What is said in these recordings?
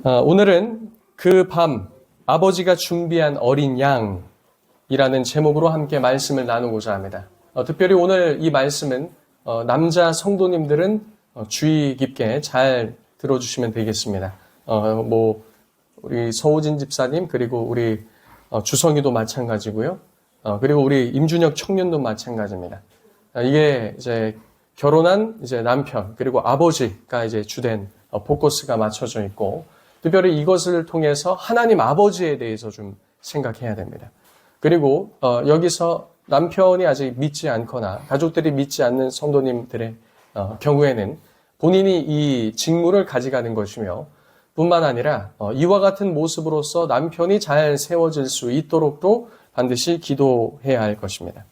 오늘은 그 밤 아버지가 준비한 어린 양이라는 제목으로 함께 말씀을 나누고자 합니다. 특별히 오늘 이 말씀은 남자 성도님들은 주의 깊게 잘 들어주시면 되겠습니다. 우리 서우진 집사님 그리고 우리 주성이도 마찬가지고요. 그리고 우리 임준혁 청년도 마찬가지입니다. 이게 이제 결혼한 이제 남편 그리고 아버지가 이제 주된 포커스가 맞춰져 있고, 특별히 이것을 통해서 하나님 아버지에 대해서 좀 생각해야 됩니다. 그리고 여기서 남편이 아직 믿지 않거나 가족들이 믿지 않는 성도님들의 경우에는 본인이 이 직무를 가져가는 것이며, 뿐만 아니라 이와 같은 모습으로서 남편이 잘 세워질 수 있도록도 반드시 기도해야 할 것입니다.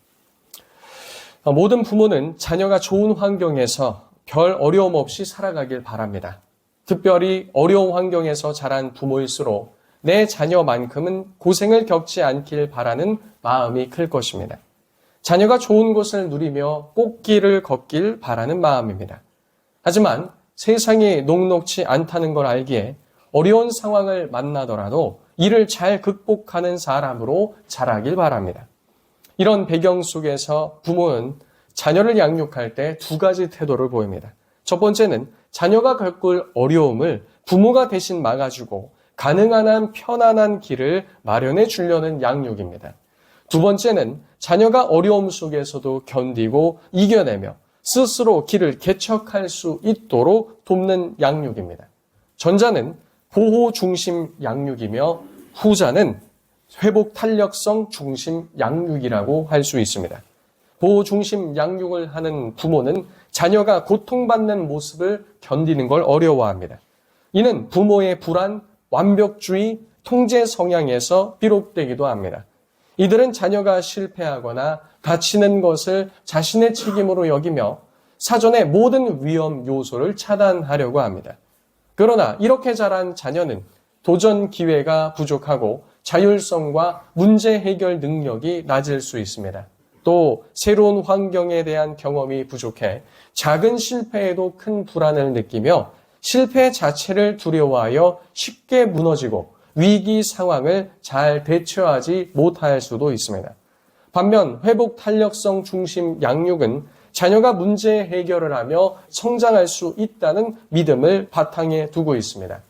모든 부모는 자녀가 좋은 환경에서 별 어려움 없이 살아가길 바랍니다. 특별히 어려운 환경에서 자란 부모일수록 내 자녀만큼은 고생을 겪지 않길 바라는 마음이 클 것입니다. 자녀가 좋은 것을 누리며 꽃길을 걷길 바라는 마음입니다. 하지만 세상이 녹록지 않다는 걸 알기에 어려운 상황을 만나더라도 이를 잘 극복하는 사람으로 자라길 바랍니다. 이런 배경 속에서 부모는 자녀를 양육할 때 두 가지 태도를 보입니다. 첫 번째는 자녀가 겪을 어려움을 부모가 대신 막아주고 가능한 한 편안한 길을 마련해 주려는 양육입니다. 두 번째는 자녀가 어려움 속에서도 견디고 이겨내며 스스로 길을 개척할 수 있도록 돕는 양육입니다. 전자는 보호 중심 양육이며 후자는 회복 탄력성 중심 양육이라고 할 수 있습니다. 보호 중심 양육을 하는 부모는 자녀가 고통받는 모습을 견디는 걸 어려워합니다. 이는 부모의 불안, 완벽주의, 통제 성향에서 비롯되기도 합니다. 이들은 자녀가 실패하거나 다치는 것을 자신의 책임으로 여기며 사전에 모든 위험 요소를 차단하려고 합니다. 그러나 이렇게 자란 자녀는 도전 기회가 부족하고 자율성과 문제 해결 능력이 낮을 수 있습니다. 또 새로운 환경에 대한 경험이 부족해 작은 실패에도 큰 불안을 느끼며 실패 자체를 두려워하여 쉽게 무너지고 위기 상황을 잘 대처하지 못할 수도 있습니다. 반면 회복 탄력성 중심 양육은 자녀가 문제 해결을 하며 성장할 수 있다는 믿음을 바탕에 두고 있습니다.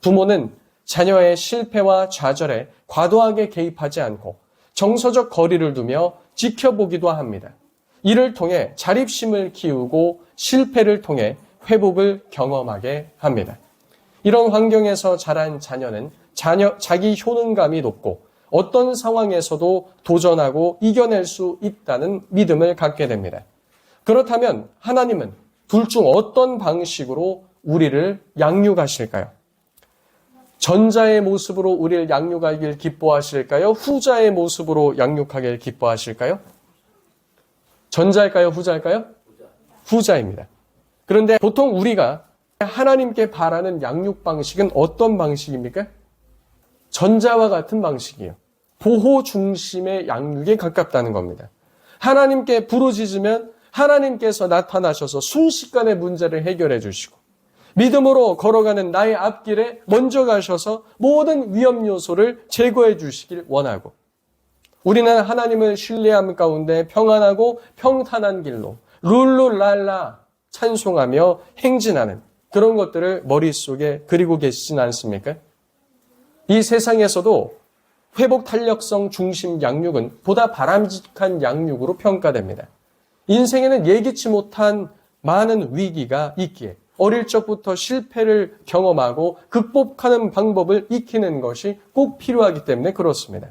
부모는 자녀의 실패와 좌절에 과도하게 개입하지 않고 정서적 거리를 두며 지켜보기도 합니다. 이를 통해 자립심을 키우고 실패를 통해 회복을 경험하게 합니다. 이런 환경에서 자란 자녀는 자기 효능감이 높고 어떤 상황에서도 도전하고 이겨낼 수 있다는 믿음을 갖게 됩니다. 그렇다면 하나님은 둘 중 어떤 방식으로 우리를 양육하실까요? 전자의 모습으로 우리를 양육하길 기뻐하실까요? 후자의 모습으로 양육하길 기뻐하실까요? 전자일까요? 후자일까요? 후자입니다. 그런데 보통 우리가 하나님께 바라는 양육 방식은 어떤 방식입니까? 전자와 같은 방식이에요. 보호 중심의 양육에 가깝다는 겁니다. 하나님께 부르짖으면 하나님께서 나타나셔서 순식간에 문제를 해결해 주시고, 믿음으로 걸어가는 나의 앞길에 먼저 가셔서 모든 위험 요소를 제거해 주시길 원하고, 우리는 하나님을 신뢰함 가운데 평안하고 평탄한 길로 룰루랄라 찬송하며 행진하는 그런 것들을 머릿속에 그리고 계시진 않습니까? 이 세상에서도 회복 탄력성 중심 양육은 보다 바람직한 양육으로 평가됩니다. 인생에는 예기치 못한 많은 위기가 있기에 어릴 적부터 실패를 경험하고 극복하는 방법을 익히는 것이 꼭 필요하기 때문에 그렇습니다.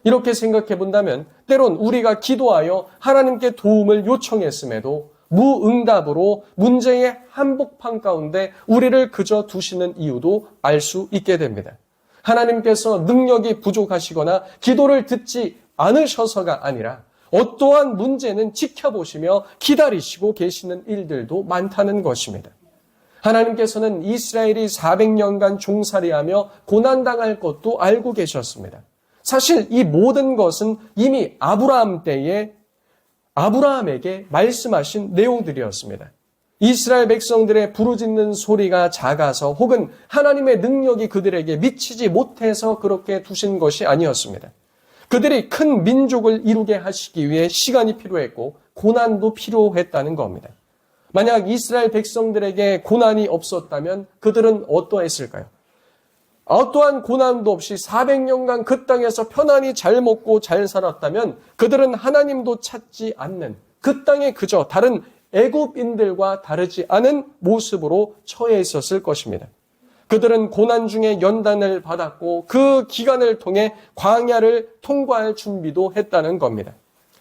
이렇게 생각해 본다면 때론 우리가 기도하여 하나님께 도움을 요청했음에도 무응답으로 문제의 한복판 가운데 우리를 그저 두시는 이유도 알 수 있게 됩니다. 하나님께서 능력이 부족하시거나 기도를 듣지 않으셔서가 아니라 어떠한 문제는 지켜보시며 기다리시고 계시는 일들도 많다는 것입니다. 하나님께서는 이스라엘이 400년간 종살이하며 고난당할 것도 알고 계셨습니다. 사실 이 모든 것은 이미 아브라함 때에 아브라함에게 말씀하신 내용들이었습니다. 이스라엘 백성들의 부르짖는 소리가 작아서 혹은 하나님의 능력이 그들에게 미치지 못해서 그렇게 두신 것이 아니었습니다. 그들이 큰 민족을 이루게 하시기 위해 시간이 필요했고 고난도 필요했다는 겁니다. 만약 이스라엘 백성들에게 고난이 없었다면 그들은 어떠했을까요? 어떠한 고난도 없이 400년간 그 땅에서 편안히 잘 먹고 잘 살았다면 그들은 하나님도 찾지 않는 그 땅에 그저 다른 애굽인들과 다르지 않은 모습으로 처해 있었을 것입니다. 그들은 고난 중에 연단을 받았고 그 기간을 통해 광야를 통과할 준비도 했다는 겁니다.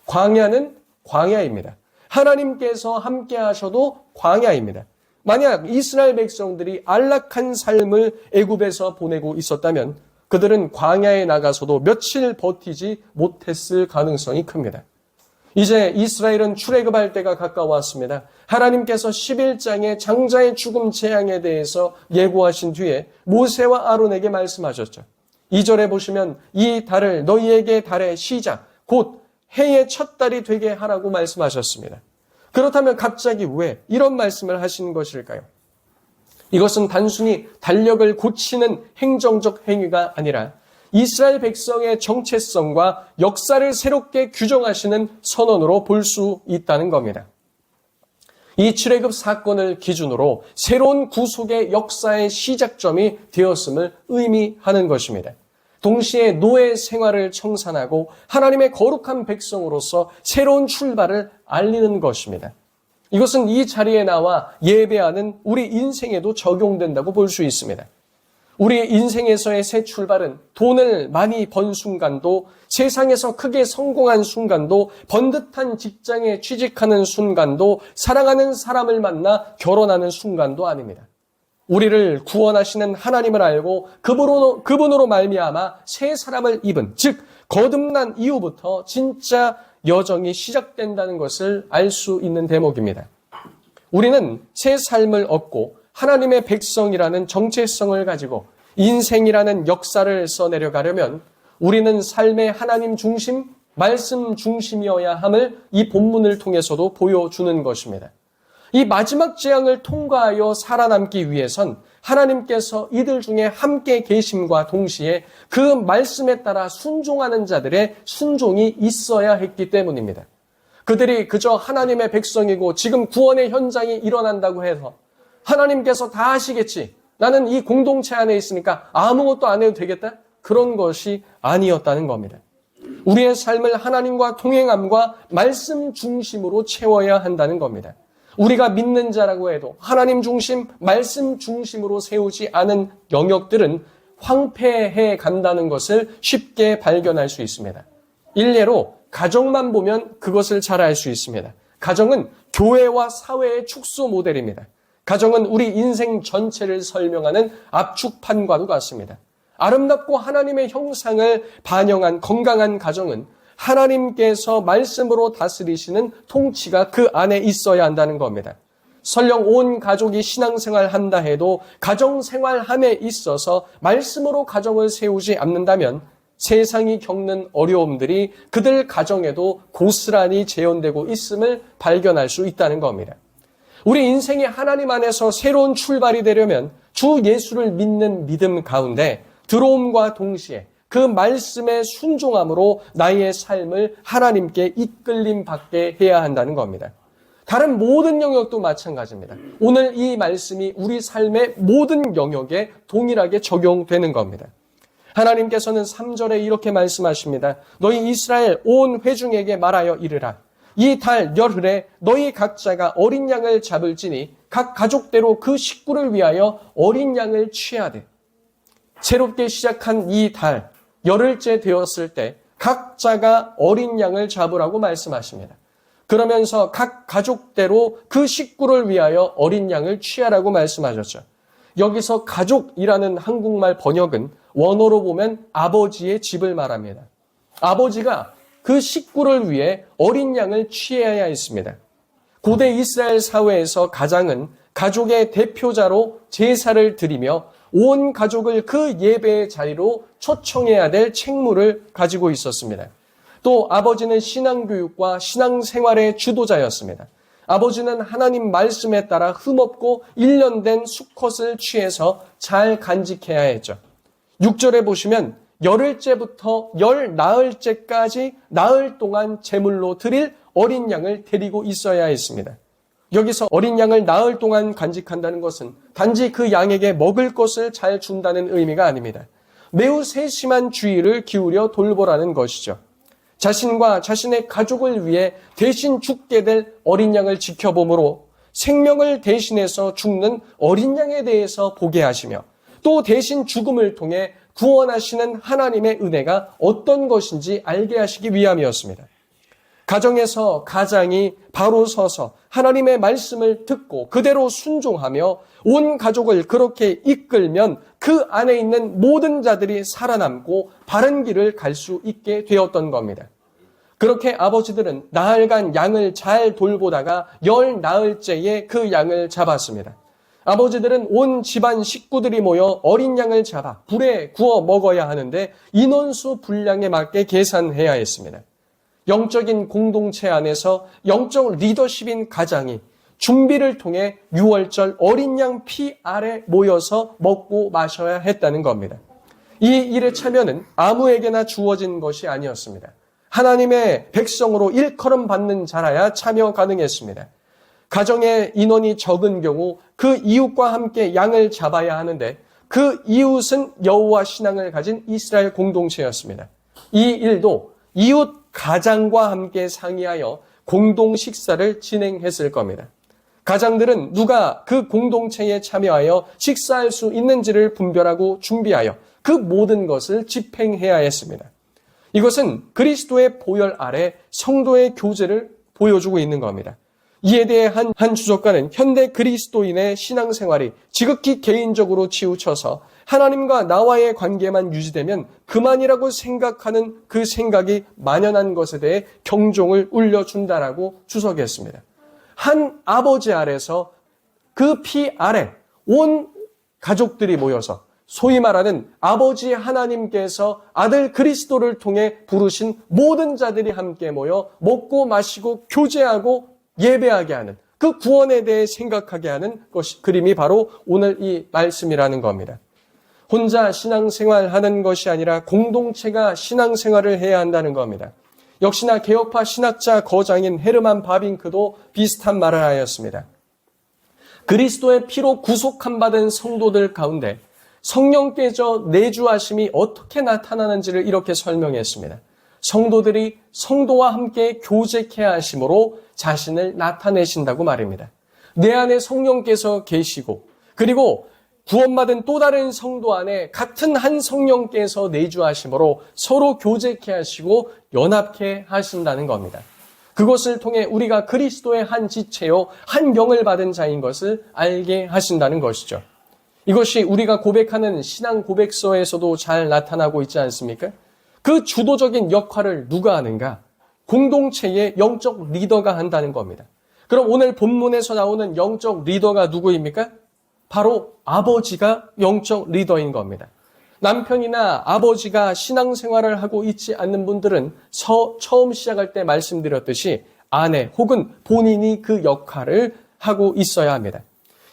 광야는 광야입니다. 하나님께서 함께 하셔도 광야입니다. 만약 이스라엘 백성들이 안락한 삶을 애굽에서 보내고 있었다면 그들은 광야에 나가서도 며칠 버티지 못했을 가능성이 큽니다. 이제 이스라엘은 출애굽할 때가 가까웠습니다. 하나님께서 11장의 장자의 죽음 재앙에 대해서 예고하신 뒤에 모세와 아론에게 말씀하셨죠. 2절에 보시면 이 달을 너희에게 달의 시작, 곧 해의 첫 달이 되게 하라고 말씀하셨습니다. 그렇다면 갑자기 왜 이런 말씀을 하신 것일까요? 이것은 단순히 달력을 고치는 행정적 행위가 아니라 이스라엘 백성의 정체성과 역사를 새롭게 규정하시는 선언으로 볼 수 있다는 겁니다. 이 출애굽 사건을 기준으로 새로운 구속의 역사의 시작점이 되었음을 의미하는 것입니다. 동시에 노예 생활을 청산하고 하나님의 거룩한 백성으로서 새로운 출발을 알리는 것입니다. 이것은 이 자리에 나와 예배하는 우리 인생에도 적용된다고 볼 수 있습니다. 우리 인생에서의 새 출발은 돈을 많이 번 순간도, 세상에서 크게 성공한 순간도, 번듯한 직장에 취직하는 순간도, 사랑하는 사람을 만나 결혼하는 순간도 아닙니다. 우리를 구원하시는 하나님을 알고 그분으로 말미암아 새 사람을 입은, 즉 거듭난 이후부터 진짜 여정이 시작된다는 것을 알 수 있는 대목입니다. 우리는 새 삶을 얻고 하나님의 백성이라는 정체성을 가지고 인생이라는 역사를 써내려가려면 우리는 삶의 하나님 중심, 말씀 중심이어야 함을 이 본문을 통해서도 보여주는 것입니다. 이 마지막 재앙을 통과하여 살아남기 위해선 하나님께서 이들 중에 함께 계심과 동시에 그 말씀에 따라 순종하는 자들의 순종이 있어야 했기 때문입니다. 그들이 그저 하나님의 백성이고 지금 구원의 현장이 일어난다고 해서 하나님께서 다 하시겠지, 나는 이 공동체 안에 있으니까 아무것도 안 해도 되겠다, 그런 것이 아니었다는 겁니다. 우리의 삶을 하나님과 동행함과 말씀 중심으로 채워야 한다는 겁니다. 우리가 믿는 자라고 해도 하나님 중심, 말씀 중심으로 세우지 않은 영역들은 황폐해 간다는 것을 쉽게 발견할 수 있습니다. 일례로 가정만 보면 그것을 잘 알 수 있습니다. 가정은 교회와 사회의 축소 모델입니다. 가정은 우리 인생 전체를 설명하는 압축판과도 같습니다. 아름답고 하나님의 형상을 반영한 건강한 가정은 하나님께서 말씀으로 다스리시는 통치가 그 안에 있어야 한다는 겁니다. 설령 온 가족이 신앙생활 한다 해도 가정생활함에 있어서 말씀으로 가정을 세우지 않는다면 세상이 겪는 어려움들이 그들 가정에도 고스란히 재현되고 있음을 발견할 수 있다는 겁니다. 우리 인생이 하나님 안에서 새로운 출발이 되려면 주 예수를 믿는 믿음 가운데 들어옴과 동시에 그 말씀에 순종함으로 나의 삶을 하나님께 이끌림 받게 해야 한다는 겁니다. 다른 모든 영역도 마찬가지입니다. 오늘 이 말씀이 우리 삶의 모든 영역에 동일하게 적용되는 겁니다. 하나님께서는 3절에 이렇게 말씀하십니다. 너희 이스라엘 온 회중에게 말하여 이르라. 이 달 열흘에 너희 각자가 어린 양을 잡을지니 각 가족대로 그 식구를 위하여 어린 양을 취하되. 새롭게 시작한 이 달, 열흘째 되었을 때 각자가 어린 양을 잡으라고 말씀하십니다. 그러면서 각 가족대로 그 식구를 위하여 어린 양을 취하라고 말씀하셨죠. 여기서 가족이라는 한국말 번역은 원어로 보면 아버지의 집을 말합니다. 아버지가 그 식구를 위해 어린 양을 취해야 했습니다. 고대 이스라엘 사회에서 가장은 가족의 대표자로 제사를 드리며 온 가족을 그 예배의 자리로 초청해야 될 책무를 가지고 있었습니다. 또 아버지는 신앙교육과 신앙생활의 주도자였습니다. 아버지는 하나님 말씀에 따라 흠없고 일련된 수컷을 취해서 잘 간직해야 했죠. 6절에 보시면 열흘째부터 열 나흘째까지 나흘 동안 제물로 드릴 어린 양을 데리고 있어야 했습니다. 여기서 어린 양을 나흘 동안 간직한다는 것은 단지 그 양에게 먹을 것을 잘 준다는 의미가 아닙니다. 매우 세심한 주의를 기울여 돌보라는 것이죠. 자신과 자신의 가족을 위해 대신 죽게 될 어린 양을 지켜보므로 생명을 대신해서 죽는 어린 양에 대해서 보게 하시며 또 대신 죽음을 통해 구원하시는 하나님의 은혜가 어떤 것인지 알게 하시기 위함이었습니다. 가정에서 가장이 바로 서서 하나님의 말씀을 듣고 그대로 순종하며 온 가족을 그렇게 이끌면 그 안에 있는 모든 자들이 살아남고 바른 길을 갈 수 있게 되었던 겁니다. 그렇게 아버지들은 나흘간 양을 잘 돌보다가 열 나흘째에 그 양을 잡았습니다. 아버지들은 온 집안 식구들이 모여 어린 양을 잡아 불에 구워 먹어야 하는데 인원수 분량에 맞게 계산해야 했습니다. 영적인 공동체 안에서 영적 리더십인 가장이 준비를 통해 6월절 어린 양 피 아래 모여서 먹고 마셔야 했다는 겁니다. 이 일의 참여는 아무에게나 주어진 것이 아니었습니다. 하나님의 백성으로 일컬음 받는 자라야 참여 가능했습니다. 가정의 인원이 적은 경우 그 이웃과 함께 양을 잡아야 하는데 그 이웃은 여호와 신앙을 가진 이스라엘 공동체였습니다. 이 일도 이웃 가장과 함께 상의하여 공동 식사를 진행했을 겁니다. 가장들은 누가 그 공동체에 참여하여 식사할 수 있는지를 분별하고 준비하여 그 모든 것을 집행해야 했습니다. 이것은 그리스도의 보혈 아래 성도의 교제를 보여주고 있는 겁니다. 이에 대해 한 주석가는 현대 그리스도인의 신앙생활이 지극히 개인적으로 치우쳐서 하나님과 나와의 관계만 유지되면 그만이라고 생각하는 그 생각이 만연한 것에 대해 경종을 울려준다라고 주석했습니다. 한 아버지 아래서 그 피 아래 온 가족들이 모여서 소위 말하는 아버지 하나님께서 아들 그리스도를 통해 부르신 모든 자들이 함께 모여 먹고 마시고 교제하고 예배하게 하는 그 구원에 대해 생각하게 하는 것이 그림이 바로 오늘 이 말씀이라는 겁니다. 혼자 신앙생활하는 것이 아니라 공동체가 신앙생활을 해야 한다는 겁니다. 역시나 개혁파 신학자 거장인 헤르만 바빙크도 비슷한 말을 하였습니다. 그리스도의 피로 구속함 받은 성도들 가운데 성령께서 내주하심이 어떻게 나타나는지를 이렇게 설명했습니다. 성도들이 성도와 함께 교제케 하심으로 자신을 나타내신다고 말입니다. 내 안에 성령께서 계시고 그리고 구원받은 또 다른 성도 안에 같은 한 성령께서 내주하심으로 서로 교제케 하시고 연합케 하신다는 겁니다. 그것을 통해 우리가 그리스도의 한 지체요 한 영을 받은 자인 것을 알게 하신다는 것이죠. 이것이 우리가 고백하는 신앙 고백서에서도 잘 나타나고 있지 않습니까? 그 주도적인 역할을 누가 하는가? 공동체의 영적 리더가 한다는 겁니다. 그럼 오늘 본문에서 나오는 영적 리더가 누구입니까? 바로 아버지가 영적 리더인 겁니다. 남편이나 아버지가 신앙생활을 하고 있지 않는 분들은 처음 시작할 때 말씀드렸듯이 아내 혹은 본인이 그 역할을 하고 있어야 합니다.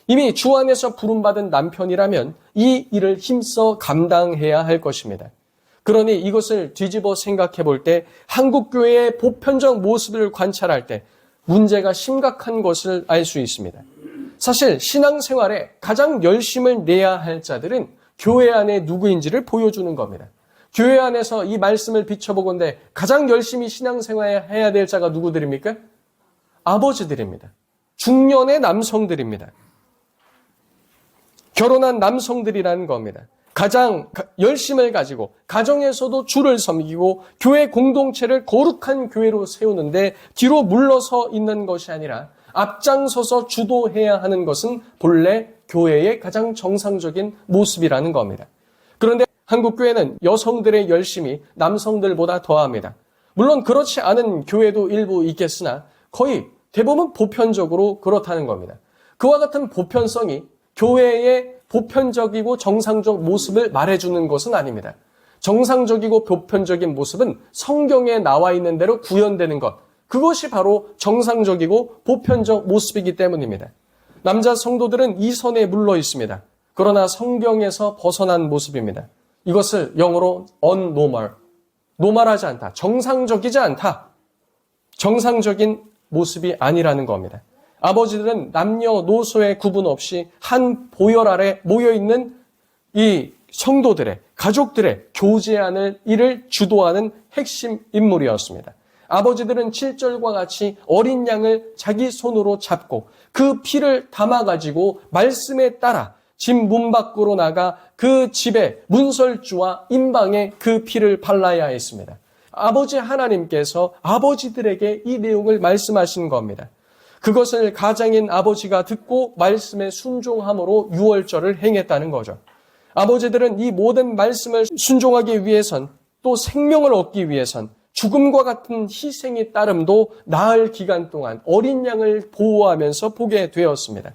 이미 주 안에서 부름받은 남편이라면 이 일을 힘써 감당해야 할 것입니다. 그러니 이것을 뒤집어 생각해 볼 때 한국 교회의 보편적 모습을 관찰할 때 문제가 심각한 것을 알 수 있습니다. 사실 신앙생활에 가장 열심을 내야 할 자들은 교회 안에 누구인지를 보여주는 겁니다. 교회 안에서 이 말씀을 비춰보건대 가장 열심히 신앙생활을 해야 될 자가 누구들입니까? 아버지들입니다. 중년의 남성들입니다. 결혼한 남성들이라는 겁니다. 가장 열심을 가지고 가정에서도 주를 섬기고 교회 공동체를 거룩한 교회로 세우는데 뒤로 물러서 있는 것이 아니라 앞장서서 주도해야 하는 것은 본래 교회의 가장 정상적인 모습이라는 겁니다. 그런데 한국 교회는 여성들의 열심이 남성들보다 더합니다. 물론 그렇지 않은 교회도 일부 있겠으나 거의 대부분 보편적으로 그렇다는 겁니다. 그와 같은 보편성이 교회의 보편적이고 정상적 모습을 말해주는 것은 아닙니다. 정상적이고 보편적인 모습은 성경에 나와 있는 대로 구현되는 것, 그것이 바로 정상적이고 보편적 모습이기 때문입니다. 남자 성도들은 이 선에 물러 있습니다. 그러나 성경에서 벗어난 모습입니다. 이것을 영어로 unnormal, 노멀하지 않다, 정상적이지 않다, 정상적인 모습이 아니라는 겁니다. 아버지들은 남녀노소의 구분 없이 한 보혈 아래 모여있는 이 성도들의, 가족들의 교제하는 일을 주도하는 핵심 인물이었습니다. 아버지들은 7절과 같이 어린 양을 자기 손으로 잡고 그 피를 담아가지고 말씀에 따라 집 문 밖으로 나가 그 집의 문설주와 임방에 그 피를 발라야 했습니다. 아버지 하나님께서 아버지들에게 이 내용을 말씀하신 겁니다. 그것을 가장인 아버지가 듣고 말씀에 순종함으로 유월절을 행했다는 거죠. 아버지들은 이 모든 말씀을 순종하기 위해선, 또 생명을 얻기 위해선 죽음과 같은 희생이 따름도 나흘 기간 동안 어린 양을 보호하면서 보게 되었습니다.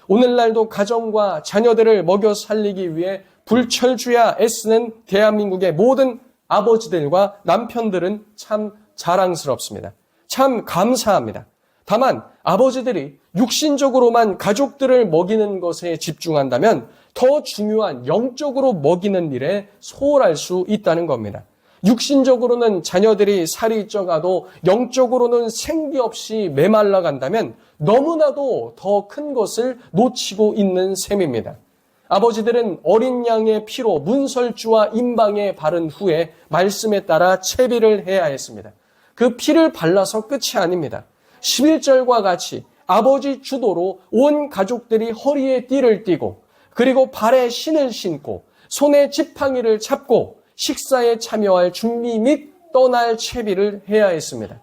오늘날도 가정과 자녀들을 먹여 살리기 위해 불철주야 애쓰는 대한민국의 모든 아버지들과 남편들은 참 자랑스럽습니다. 참 감사합니다. 다만 아버지들이 육신적으로만 가족들을 먹이는 것에 집중한다면 더 중요한 영적으로 먹이는 일에 소홀할 수 있다는 겁니다. 육신적으로는 자녀들이 살이 쪄가도 영적으로는 생기 없이 메말라 간다면 너무나도 더 큰 것을 놓치고 있는 셈입니다. 아버지들은 어린 양의 피로 문설주와 임방에 바른 후에 말씀에 따라 채비를 해야 했습니다. 그 피를 발라서 끝이 아닙니다. 11절과 같이 아버지 주도로 온 가족들이 허리에 띠를 띠고 그리고 발에 신을 신고 손에 지팡이를 잡고 식사에 참여할 준비 및 떠날 채비를 해야 했습니다.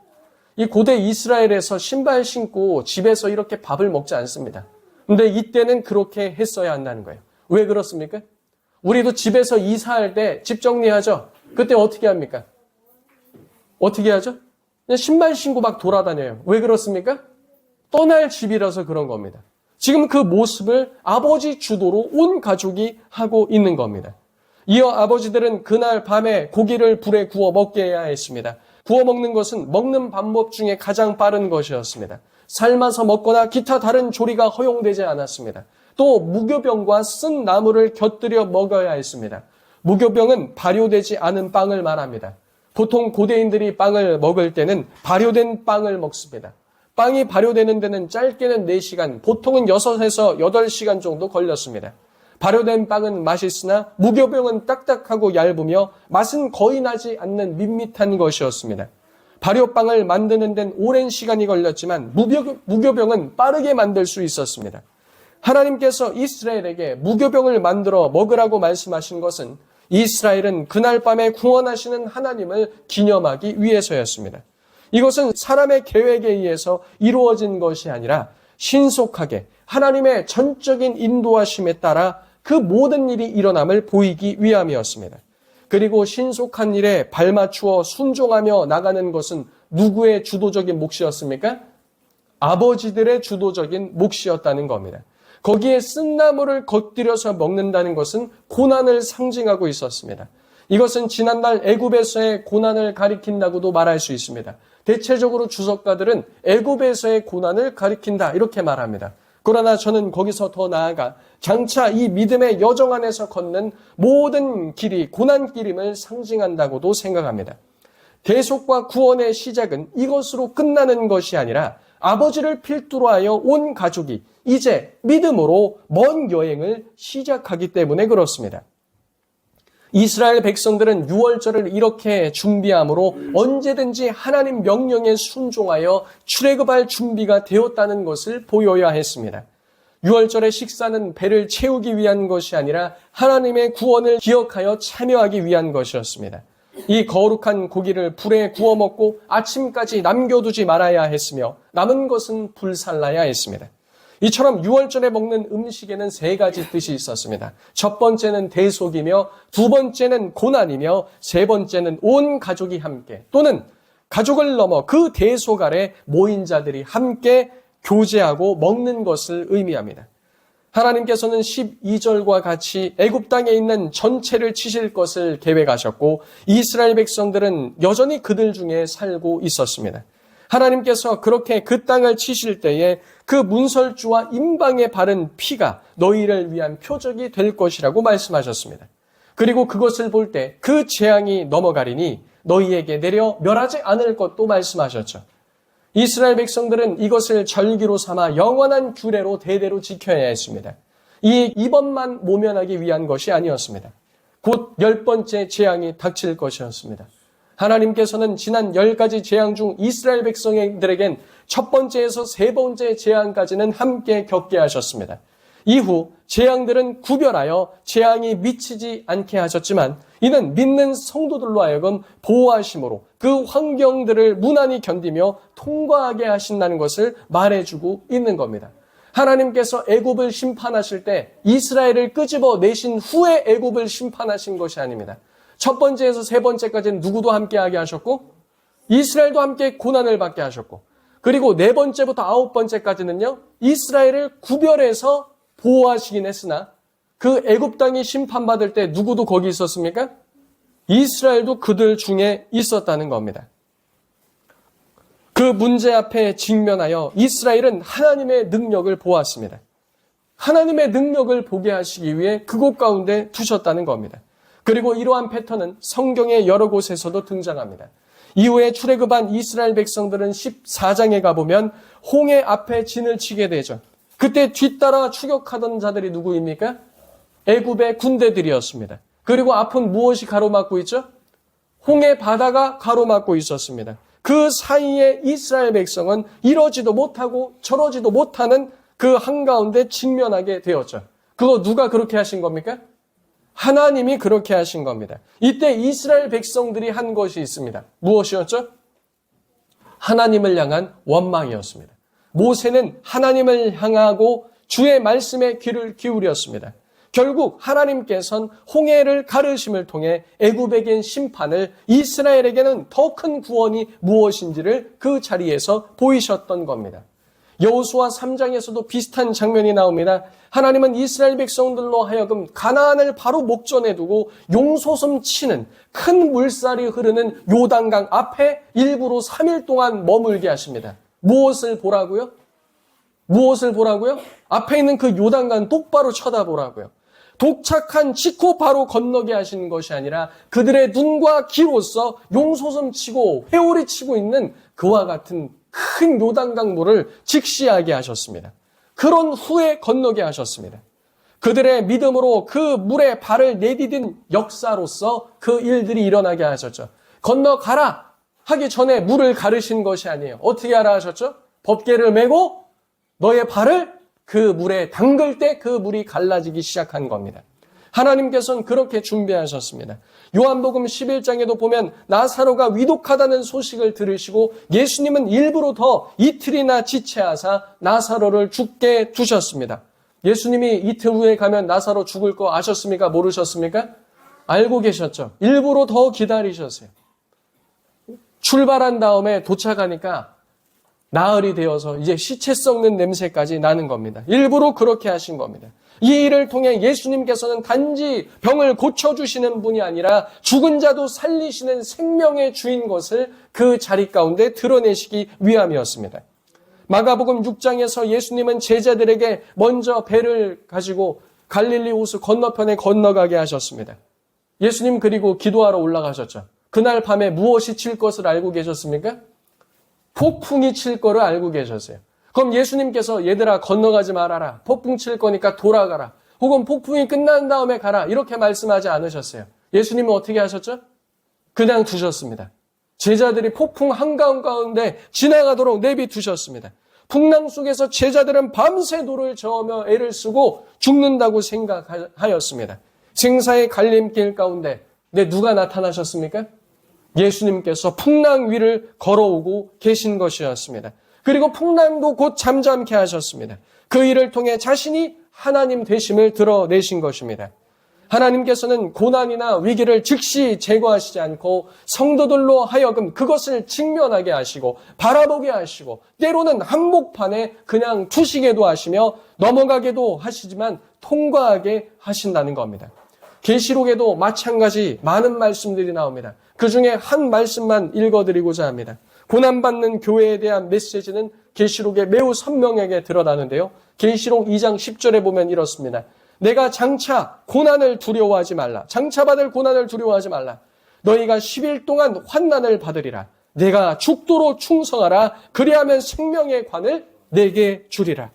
이 고대 이스라엘에서 신발 신고 집에서 이렇게 밥을 먹지 않습니다. 근데 이때는 그렇게 했어야 한다는 거예요. 왜 그렇습니까? 우리도 집에서 이사할 때 집 정리하죠. 그때 어떻게 합니까? 어떻게 하죠? 그냥 신발 신고 막 돌아다녀요. 왜 그렇습니까? 떠날 집이라서 그런 겁니다. 지금 그 모습을 아버지 주도로 온 가족이 하고 있는 겁니다. 이어 아버지들은 그날 밤에 고기를 불에 구워 먹게 해야 했습니다. 구워 먹는 것은 먹는 방법 중에 가장 빠른 것이었습니다. 삶아서 먹거나 기타 다른 조리가 허용되지 않았습니다. 또 무교병과 쓴 나물을 곁들여 먹어야 했습니다. 무교병은 발효되지 않은 빵을 말합니다. 보통 고대인들이 빵을 먹을 때는 발효된 빵을 먹습니다. 빵이 발효되는 데는 짧게는 4시간, 보통은 6에서 8시간 정도 걸렸습니다. 발효된 빵은 맛있으나 무교병은 딱딱하고 얇으며 맛은 거의 나지 않는 밋밋한 것이었습니다. 발효빵을 만드는 데는 오랜 시간이 걸렸지만 무교병은 빠르게 만들 수 있었습니다. 하나님께서 이스라엘에게 무교병을 만들어 먹으라고 말씀하신 것은 이스라엘은 그날 밤에 구원하시는 하나님을 기념하기 위해서였습니다. 이것은 사람의 계획에 의해서 이루어진 것이 아니라 신속하게 하나님의 전적인 인도하심에 따라 그 모든 일이 일어남을 보이기 위함이었습니다. 그리고 신속한 일에 발맞추어 순종하며 나가는 것은 누구의 주도적인 몫이었습니까? 아버지들의 주도적인 몫이었다는 겁니다. 거기에 쓴나물을 곁들여서 먹는다는 것은 고난을 상징하고 있었습니다. 이것은 지난날 애굽에서의 고난을 가리킨다고도 말할 수 있습니다. 대체적으로 주석가들은 애굽에서의 고난을 가리킨다 이렇게 말합니다. 그러나 저는 거기서 더 나아가 장차 이 믿음의 여정 안에서 걷는 모든 길이 고난길임을 상징한다고도 생각합니다. 대속과 구원의 시작은 이것으로 끝나는 것이 아니라 아버지를 필두로 하여 온 가족이 이제 믿음으로 먼 여행을 시작하기 때문에 그렇습니다. 이스라엘 백성들은 유월절을 이렇게 준비함으로 언제든지 하나님 명령에 순종하여 출애굽할 준비가 되었다는 것을 보여야 했습니다. 유월절의 식사는 배를 채우기 위한 것이 아니라 하나님의 구원을 기억하여 참여하기 위한 것이었습니다. 이 거룩한 고기를 불에 구워 먹고 아침까지 남겨두지 말아야 했으며 남은 것은 불살라야 했습니다. 이처럼 유월절에 먹는 음식에는 3가지 뜻이 있었습니다. 첫 번째는 대속이며, 두 번째는 고난이며, 세 번째는 온 가족이 함께 또는 가족을 넘어 그 대속 아래 모인 자들이 함께 교제하고 먹는 것을 의미합니다. 하나님께서는 12절과 같이 애굽 땅에 있는 전체를 치실 것을 계획하셨고 이스라엘 백성들은 여전히 그들 중에 살고 있었습니다. 하나님께서 그렇게 그 땅을 치실 때에 그 문설주와 임방에 바른 피가 너희를 위한 표적이 될 것이라고 말씀하셨습니다. 그리고 그것을 볼 때 그 재앙이 넘어가리니 너희에게 내려 멸하지 않을 것도 말씀하셨죠. 이스라엘 백성들은 이것을 절기로 삼아 영원한 규례로 대대로 지켜야 했습니다. 이번만 모면하기 위한 것이 아니었습니다. 곧 10번째 재앙이 닥칠 것이었습니다. 하나님께서는 지난 10가지 재앙 중 이스라엘 백성들에겐 첫 번째에서 세 번째 재앙까지는 함께 겪게 하셨습니다. 이후 재앙들은 구별하여 재앙이 미치지 않게 하셨지만 이는 믿는 성도들로 하여금 보호하심으로 그 환경들을 무난히 견디며 통과하게 하신다는 것을 말해주고 있는 겁니다. 하나님께서 애굽을 심판하실 때 이스라엘을 끄집어 내신 후에 애굽을 심판하신 것이 아닙니다. 첫 번째에서 세 번째까지는 누구도 함께하게 하셨고 이스라엘도 함께 고난을 받게 하셨고 그리고 네 번째부터 아홉 번째까지는요 이스라엘을 구별해서 보호하시긴 했으나 그 애굽 땅이 심판받을 때 누구도 거기 있었습니까? 이스라엘도 그들 중에 있었다는 겁니다. 그 문제 앞에 직면하여 이스라엘은 하나님의 능력을 보았습니다. 하나님의 능력을 보게 하시기 위해 그곳 가운데 두셨다는 겁니다. 그리고 이러한 패턴은 성경의 여러 곳에서도 등장합니다. 이후에 출애굽한 이스라엘 백성들은 14장에 가보면 홍해 앞에 진을 치게 되죠. 그때 뒤따라 추격하던 자들이 누구입니까? 애굽의 군대들이었습니다. 그리고 앞은 무엇이 가로막고 있죠? 홍해 바다가 가로막고 있었습니다. 그 사이에 이스라엘 백성은 이러지도 못하고 저러지도 못하는 그 한가운데 직면하게 되었죠. 그거 누가 그렇게 하신 겁니까? 하나님이 그렇게 하신 겁니다. 이때 이스라엘 백성들이 한 것이 있습니다. 무엇이었죠? 하나님을 향한 원망이었습니다. 모세는 하나님을 향하고 주의 말씀에 귀를 기울였습니다. 결국 하나님께서는 홍해를 가르심을 통해 애굽에겐 심판을, 이스라엘에게는 더 큰 구원이 무엇인지를 그 자리에서 보이셨던 겁니다. 여호수아 3장에서도 비슷한 장면이 나옵니다. 하나님은 이스라엘 백성들로 하여금 가나안을 바로 목전에 두고 용솟음 치는 큰 물살이 흐르는 요단강 앞에 일부러 3일 동안 머물게 하십니다. 무엇을 보라고요? 무엇을 보라고요? 앞에 있는 그 요단강 똑바로 쳐다보라고요. 도착한 직후 바로 건너게 하시는 것이 아니라 그들의 눈과 귀로서 용솟음 치고 회오리 치고 있는 그와 같은 큰 요단강 물을 직시하게 하셨습니다. 그런 후에 건너게 하셨습니다. 그들의 믿음으로 그 물에 발을 내디딘 역사로서 그 일들이 일어나게 하셨죠. 건너가라 하기 전에 물을 가르신 것이 아니에요. 어떻게 하라 하셨죠? 법궤를 메고 너의 발을 그 물에 담글 때 그 물이 갈라지기 시작한 겁니다. 하나님께서는 그렇게 준비하셨습니다. 요한복음 11장에도 보면 나사로가 위독하다는 소식을 들으시고 예수님은 일부러 더 이틀이나 지체하사 나사로를 죽게 두셨습니다. 예수님이 이틀 후에 가면 나사로 죽을 거 아셨습니까? 모르셨습니까? 알고 계셨죠. 일부러 더 기다리셨어요. 출발한 다음에 도착하니까 나흘이 되어서 이제 시체 썩는 냄새까지 나는 겁니다. 일부러 그렇게 하신 겁니다. 이 일을 통해 예수님께서는 단지 병을 고쳐주시는 분이 아니라 죽은 자도 살리시는 생명의 주인 것을 그 자리 가운데 드러내시기 위함이었습니다. 마가복음 6장에서 예수님은 제자들에게 먼저 배를 가지고 갈릴리 호수 건너편에 건너가게 하셨습니다. 예수님 그리고 기도하러 올라가셨죠. 그날 밤에 무엇이 칠 것을 알고 계셨습니까? 폭풍이 칠 거를 알고 계셨어요. 그럼 예수님께서 얘들아 건너가지 말아라. 폭풍 칠 거니까 돌아가라. 혹은 폭풍이 끝난 다음에 가라. 이렇게 말씀하지 않으셨어요. 예수님은 어떻게 하셨죠? 그냥 두셨습니다. 제자들이 폭풍 한가운데 지나가도록 내비두셨습니다. 풍랑 속에서 제자들은 밤새 돌을 저으며 애를 쓰고 죽는다고 생각하였습니다. 생사의 갈림길 가운데 누가 나타나셨습니까? 예수님께서 풍랑 위를 걸어오고 계신 것이었습니다. 그리고 풍랑도 곧 잠잠케 하셨습니다. 그 일을 통해 자신이 하나님 되심을 드러내신 것입니다. 하나님께서는 고난이나 위기를 즉시 제거하시지 않고 성도들로 하여금 그것을 직면하게 하시고 바라보게 하시고 때로는 한복판에 그냥 두시게도 하시며 넘어가게도 하시지만 통과하게 하신다는 겁니다. 계시록에도 마찬가지 많은 말씀들이 나옵니다. 그 중에 한 말씀만 읽어드리고자 합니다. 고난받는 교회에 대한 메시지는 계시록에 매우 선명하게 드러나는데요. 계시록 2장 10절에 보면 이렇습니다. 내가 장차 고난을 두려워하지 말라. 장차 받을 고난을 두려워하지 말라. 너희가 10일 동안 환난을 받으리라. 내가 죽도록 충성하라. 그리하면 생명의 관을 내게 주리라.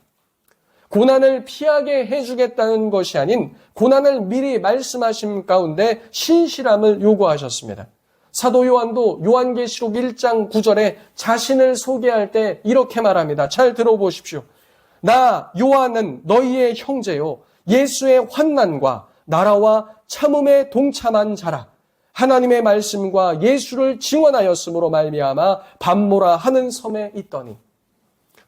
고난을 피하게 해주겠다는 것이 아닌 고난을 미리 말씀하신 가운데 신실함을 요구하셨습니다. 사도 요한도 요한계시록 1장 9절에 자신을 소개할 때 이렇게 말합니다. 잘 들어보십시오. 나 요한은 너희의 형제요 예수의 환난과 나라와 참음에 동참한 자라. 하나님의 말씀과 예수를 증언하였으므로 말미암아 밤모라 하는 섬에 있더니.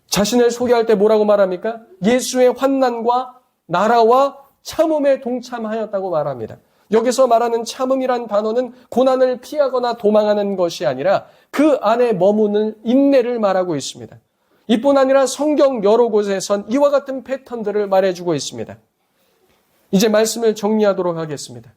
자신을 소개할 때 뭐라고 말합니까? 예수의 환난과 나라와 참음에 동참하였다고 말합니다. 여기서 말하는 참음이란 단어는 고난을 피하거나 도망하는 것이 아니라 그 안에 머무는 인내를 말하고 있습니다. 이뿐 아니라 성경 여러 곳에선 이와 같은 패턴들을 말해주고 있습니다. 이제 말씀을 정리하도록 하겠습니다.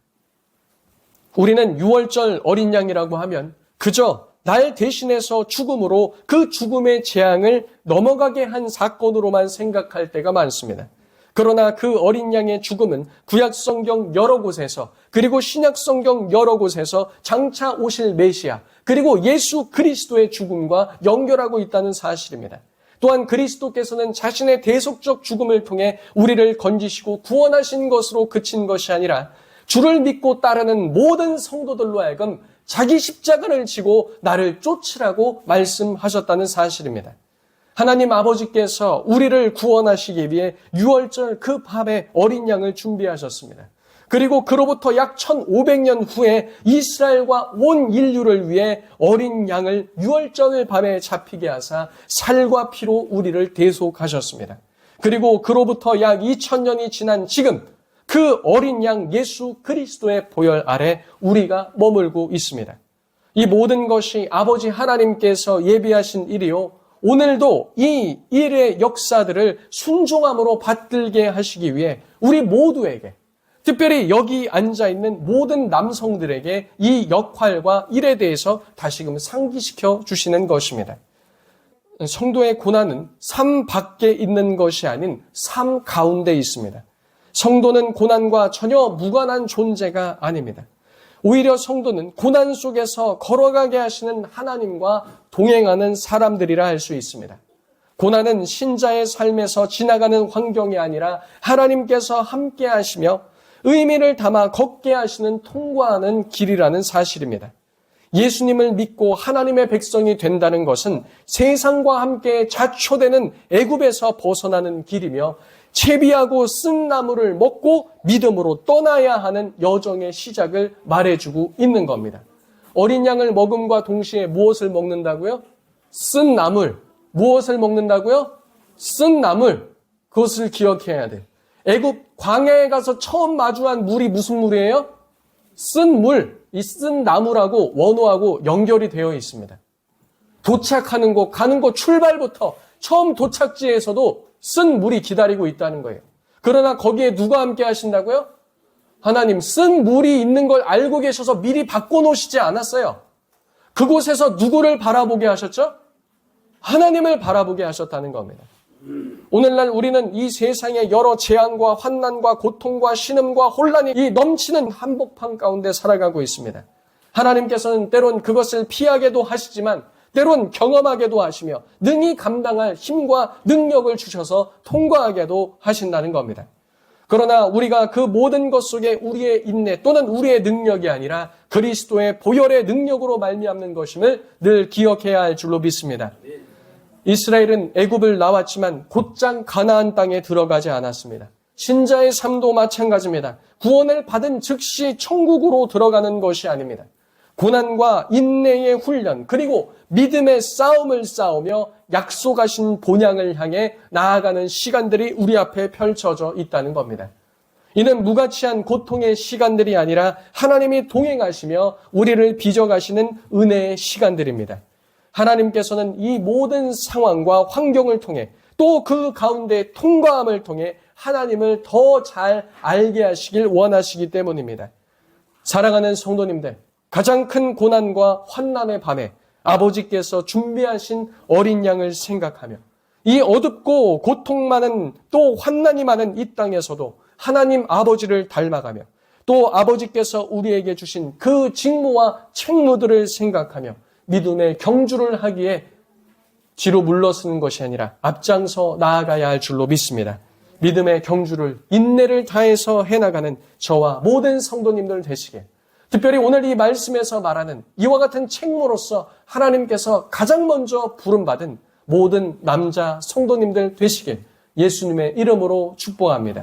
우리는 6월절 어린 양이라고 하면 그저 날 대신해서 죽음으로 그 죽음의 재앙을 넘어가게 한 사건으로만 생각할 때가 많습니다. 그러나 그 어린 양의 죽음은 구약성경 여러 곳에서 그리고 신약성경 여러 곳에서 장차 오실 메시아 그리고 예수 그리스도의 죽음과 연결하고 있다는 사실입니다. 또한 그리스도께서는 자신의 대속적 죽음을 통해 우리를 건지시고 구원하신 것으로 그친 것이 아니라 주를 믿고 따르는 모든 성도들로 하여금 자기 십자가를 지고 나를 쫓으라고 말씀하셨다는 사실입니다. 하나님 아버지께서 우리를 구원하시기 위해 6월절 그 밤에 어린 양을 준비하셨습니다. 그리고 그로부터 약 1500년 후에 이스라엘과 온 인류를 위해 어린 양을 6월절 밤에 잡히게 하사 살과 피로 우리를 대속하셨습니다. 그리고 그로부터 약 2000년이 지난 지금 그 어린 양 예수 그리스도의 보혈 아래 우리가 머물고 있습니다. 이 모든 것이 아버지 하나님께서 예비하신 일이요. 오늘도 이 일의 역사들을 순종함으로 받들게 하시기 위해 우리 모두에게 특별히 여기 앉아있는 모든 남성들에게 이 역할과 일에 대해서 다시금 상기시켜 주시는 것입니다. 성도의 고난은 삶 밖에 있는 것이 아닌 삶 가운데 있습니다. 성도는 고난과 전혀 무관한 존재가 아닙니다. 오히려 성도는 고난 속에서 걸어가게 하시는 하나님과 동행하는 사람들이라 할 수 있습니다. 고난은 신자의 삶에서 지나가는 환경이 아니라 하나님께서 함께 하시며 의미를 담아 걷게 하시는 통과하는 길이라는 사실입니다. 예수님을 믿고 하나님의 백성이 된다는 것은 세상과 함께 자초되는 애굽에서 벗어나는 길이며 채비하고 쓴 나무를 먹고 믿음으로 떠나야 하는 여정의 시작을 말해주고 있는 겁니다. 어린 양을 먹음과 동시에 무엇을 먹는다고요? 쓴 나물. 무엇을 먹는다고요? 쓴 나물. 그것을 기억해야 돼요. 애굽 광야에 가서 처음 마주한 물이 무슨 물이에요? 쓴 물. 이 쓴 나무라고 원어하고 연결이 되어 있습니다. 도착하는 곳, 가는 곳 출발부터 처음 도착지에서도 쓴 물이 기다리고 있다는 거예요. 그러나 거기에 누가 함께 하신다고요? 하나님, 쓴 물이 있는 걸 알고 계셔서 미리 바꿔놓으시지 않았어요. 그곳에서 누구를 바라보게 하셨죠? 하나님을 바라보게 하셨다는 겁니다. 오늘날 우리는 이 세상의 여러 재앙과 환난과 고통과 신음과 혼란이 이 넘치는 한복판 가운데 살아가고 있습니다. 하나님께서는 때론 그것을 피하게도 하시지만 때론 경험하게도 하시며 능히 감당할 힘과 능력을 주셔서 통과하게도 하신다는 겁니다. 그러나 우리가 그 모든 것 속에 우리의 인내 또는 우리의 능력이 아니라 그리스도의 보혈의 능력으로 말미암는 것임을 늘 기억해야 할 줄로 믿습니다. 이스라엘은 애굽을 나왔지만 곧장 가나안 땅에 들어가지 않았습니다. 신자의 삶도 마찬가지입니다. 구원을 받은 즉시 천국으로 들어가는 것이 아닙니다. 고난과 인내의 훈련 그리고 믿음의 싸움을 싸우며 약속하신 본향을 향해 나아가는 시간들이 우리 앞에 펼쳐져 있다는 겁니다. 이는 무가치한 고통의 시간들이 아니라 하나님이 동행하시며 우리를 빚어가시는 은혜의 시간들입니다. 하나님께서는 이 모든 상황과 환경을 통해 또 그 가운데 통과함을 통해 하나님을 더 잘 알게 하시길 원하시기 때문입니다. 사랑하는 성도님들, 가장 큰 고난과 환난의 밤에 아버지께서 준비하신 어린 양을 생각하며 이 어둡고 고통 많은 또 환난이 많은 이 땅에서도 하나님 아버지를 닮아가며 또 아버지께서 우리에게 주신 그 직무와 책무들을 생각하며 믿음의 경주를 하기에 뒤로 물러서는 것이 아니라 앞장서 나아가야 할 줄로 믿습니다. 믿음의 경주를 인내를 다해서 해나가는 저와 모든 성도님들 되시길, 특별히 오늘 이 말씀에서 말하는 이와 같은 책무로서 하나님께서 가장 먼저 부름받은 모든 남자 성도님들 되시길 예수님의 이름으로 축복합니다.